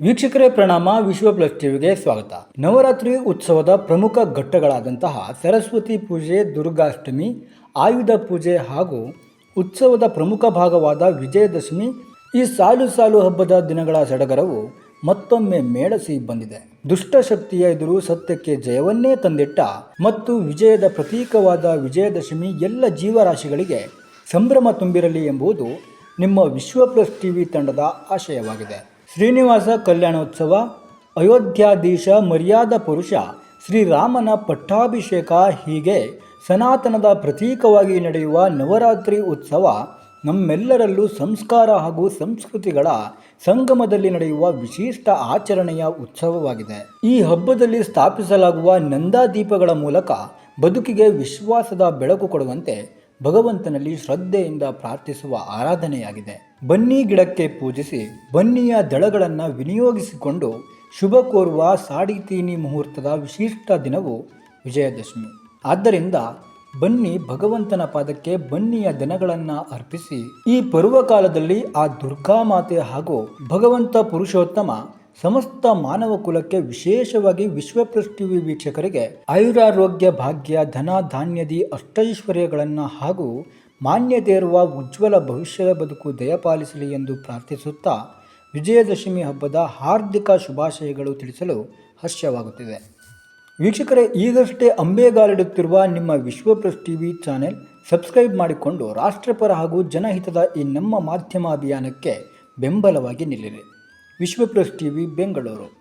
ವೀಕ್ಷಕರೇ ಪ್ರಣಾಮ. ವಿಶ್ವ ಪ್ಲಸ್ ಟಿವಿಗೆ ಸ್ವಾಗತ. ನವರಾತ್ರಿ ಉತ್ಸವದ ಪ್ರಮುಖ ಘಟ್ಟಗಳಾದಂತಹ ಸರಸ್ವತಿ ಪೂಜೆ, ದುರ್ಗಾಷ್ಟಮಿ, ಆಯುಧ ಪೂಜೆ ಹಾಗೂ ಉತ್ಸವದ ಪ್ರಮುಖ ಭಾಗವಾದ ವಿಜಯದಶಮಿ, ಈ ಸಾಲು ಹಬ್ಬದ ದಿನಗಳ ಸಡಗರವು ಮತ್ತೊಮ್ಮೆ ಮೇಳಸಿ ಬಂದಿದೆ. ದುಷ್ಟಶಕ್ತಿಯ ಎದುರು ಸತ್ಯಕ್ಕೆ ಜಯವನ್ನೇ ತಂದಿಟ್ಟ ಮತ್ತು ವಿಜಯದ ಪ್ರತೀಕವಾದ ವಿಜಯದಶಮಿ ಎಲ್ಲ ಜೀವರಾಶಿಗಳಿಗೆ ಸಂಭ್ರಮ ತುಂಬಿರಲಿ ಎಂಬುದು ನಿಮ್ಮ ವಿಶ್ವ ಪ್ಲಸ್ ಟಿವಿ ತಂಡದ ಆಶಯವಾಗಿದೆ. ಶ್ರೀನಿವಾಸ ಕಲ್ಯಾಣೋತ್ಸವ, ಅಯೋಧ್ಯಾಧೀಶ ಮರ್ಯಾದ ಪುರುಷ ಶ್ರೀರಾಮನ ಪಟ್ಟಾಭಿಷೇಕ, ಹೀಗೆ ಸನಾತನದ ಪ್ರತೀಕವಾಗಿ ನಡೆಯುವ ನವರಾತ್ರಿ ಉತ್ಸವ ನಮ್ಮೆಲ್ಲರಲ್ಲೂ ಸಂಸ್ಕಾರ ಹಾಗೂ ಸಂಸ್ಕೃತಿಗಳ ಸಂಗಮದಲ್ಲಿ ನಡೆಯುವ ವಿಶಿಷ್ಟ ಆಚರಣೆಯ ಉತ್ಸವವಾಗಿದೆ. ಈ ಹಬ್ಬದಲ್ಲಿ ಸ್ಥಾಪಿಸಲಾಗುವ ನಂದಾದೀಪಗಳ ಮೂಲಕ ಬದುಕಿಗೆ ವಿಶ್ವಾಸದ ಬೆಳಕು ಕೊಡುವಂತೆ ಭಗವಂತನಲ್ಲಿ ಶ್ರದ್ಧೆಯಿಂದ ಪ್ರಾರ್ಥಿಸುವ ಆರಾಧನೆಯಾಗಿದೆ. ಬನ್ನಿ ಗಿಡಕ್ಕೆ ಪೂಜಿಸಿ ಬನ್ನಿಯ ದಳಗಳನ್ನು ವಿನಿಯೋಗಿಸಿಕೊಂಡು ಶುಭ ಕೋರುವ ಸಾಡಿತೀನಿ ಮುಹೂರ್ತದ ವಿಶಿಷ್ಟ ದಿನವು ವಿಜಯದಶಮಿ. ಆದ್ದರಿಂದ ಬನ್ನಿ ಭಗವಂತನ ಪಾದಕ್ಕೆ ಬನ್ನಿಯ ದನಗಳನ್ನು ಅರ್ಪಿಸಿ ಈ ಪರ್ವಕಾಲದಲ್ಲಿ ಆ ದುರ್ಗಾಮಾತೆ ಹಾಗೂ ಭಗವಂತ ಪುರುಷೋತ್ತಮ ಸಮಸ್ತ ಮಾನವ ಕುಲಕ್ಕೆ, ವಿಶೇಷವಾಗಿ ವಿಶ್ವ ಪ್ಲಸ್ ಟಿವಿ ವೀಕ್ಷಕರಿಗೆ ಆಯುರಾರೋಗ್ಯ, ಭಾಗ್ಯ, ಧನ, ಧಾನ್ಯದಿ ಅಷ್ಟೈಶ್ವರ್ಯಗಳನ್ನು ಹಾಗೂ ಮಾನ್ಯತೆ ಇರುವ ಉಜ್ವಲ ಭವಿಷ್ಯದ ಬದುಕು ದಯಪಾಲಿಸಲಿ ಎಂದು ಪ್ರಾರ್ಥಿಸುತ್ತಾ ವಿಜಯದಶಮಿ ಹಬ್ಬದ ಹಾರ್ದಿಕ ಶುಭಾಶಯಗಳು ತಿಳಿಸಲು ಹರ್ಷವಾಗುತ್ತಿದೆ. ವೀಕ್ಷಕರೇ, ಈಗಷ್ಟೇ ಅಂಬೆಗಾಲಿಡುತ್ತಿರುವ ನಿಮ್ಮ ವಿಶ್ವ ಪ್ಲಸ್ ಟಿವಿ ಚಾನೆಲ್ ಸಬ್ಸ್ಕ್ರೈಬ್ ಮಾಡಿಕೊಂಡು ರಾಷ್ಟ್ರಪರ ಹಾಗೂ ಜನಹಿತದ ಈ ನಮ್ಮ ಮಾಧ್ಯಮ ಅಭಿಯಾನಕ್ಕೆ ಬೆಂಬಲವಾಗಿ ನಿಲ್ಲಿರಿ. ವಿಶ್ವ ಪ್ಲಸ್ ಟಿವಿ ಬೆಂಗಳೂರು.